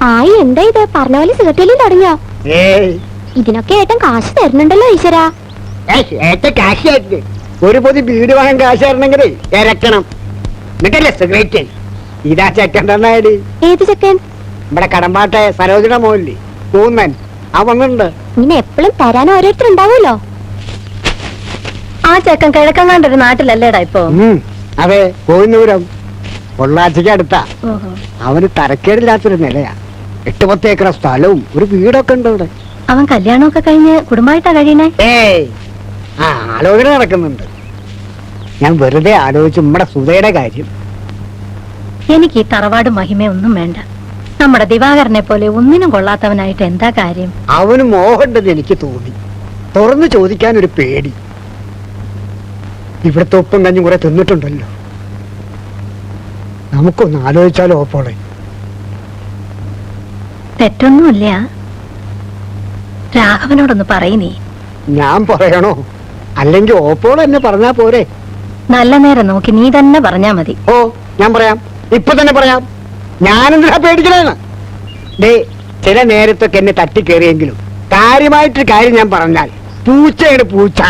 ആയി എന്താ ഇത് പറഞ്ഞ പോലെ സിഗരറ്റേലും തുടങ്ങിയോ? ഇതിനൊക്കെ ഏട്ടൻ കാശ് തരുന്നുണ്ടല്ലോ ഈശ്വരാ. ഒരു പൊതി വീട് വാങ്ങാൻ കാശ് തരണമെങ്കിലേ ഇറക്കണം. എന്നിട്ടല്ലേ സിഗരറ്റ്. ഇതാ ചെക്കൻ തന്നാടി. ഏത് ചെക്കൻ? ഇവിടെ കടമ്പാട്ടെ സരോജിയുടെ മോല്ലേ കൂന്നൻ, ആ വന്നിട്ടുണ്ട്. ഇങ്ങനെ എപ്പോഴും തരാൻ ഓരോരുത്തരുണ്ടാവുമല്ലോ. ആ ചെക്കൻ കിഴക്കങ്ങാണ്ടൊരു നാട്ടിലല്ലേടാ ഇപ്പൊ? അതെ, കോയിന്നൂരം പൊള്ളാച്ചിക്ക് അടുത്താ. അവന് തരക്കേടില്ലാത്തൊരു നിലയാ. 8-10 ഏക്കർ സ്ഥലവും ഒരു വീടൊക്കെ ഉണ്ട് ഇവിടെ. അവൻ കല്യാണമൊക്കെ കഴിഞ്ഞ് കുടുംബമായിട്ടാ കഴിയണേ? ആലോചന നടക്കുന്നുണ്ട്. ഞാൻ വെറുതെ ആലോചിച്ചു നമ്മുടെ സുധയുടെ കാര്യം. എനിക്ക് ഈ തറവാട് മഹിമയൊന്നും വേണ്ട. നമ്മുടെ ദിവാകരനെ പോലെ ഒന്നിനും കൊള്ളാത്തവനായിട്ട് എന്താ കാര്യം? അവന് മോഹമുണ്ടെന്ന് എനിക്ക് തോന്നി. തുറന്നു ചോദിക്കാൻ ഒരു പേടി. ഇവിടുത്തെ ഒപ്പം കഞ്ഞും കുറെ തിന്നിട്ടുണ്ടല്ലോ. നമുക്കൊന്ന് ആലോചിച്ചാലോ ഓപ്പോളെ? തെറ്റൊന്നുമില്ല. രാഘവനോടൊന്ന് പറയുന്നേ. ഞാൻ പറയണോ? അല്ലെങ്കിൽ ഓപ്പോളെ എന്നെ പറഞ്ഞാ പോരെ? നല്ല നേരം നോക്കി നീ തന്നെ പറഞ്ഞാ മതി. ഓ, ഞാൻ പറയാം, ഇപ്പൊ തന്നെ പറയാം. ഞാനെന്തിനാ പേടിക്കണേന്ന്? ചില നേരത്തൊക്കെ എന്നെ തട്ടിക്കേറിയെങ്കിലും കാര്യമായിട്ടൊരു കാര്യം ഞാൻ പറഞ്ഞാൽ പൂച്ചയാണ് പൂച്ച.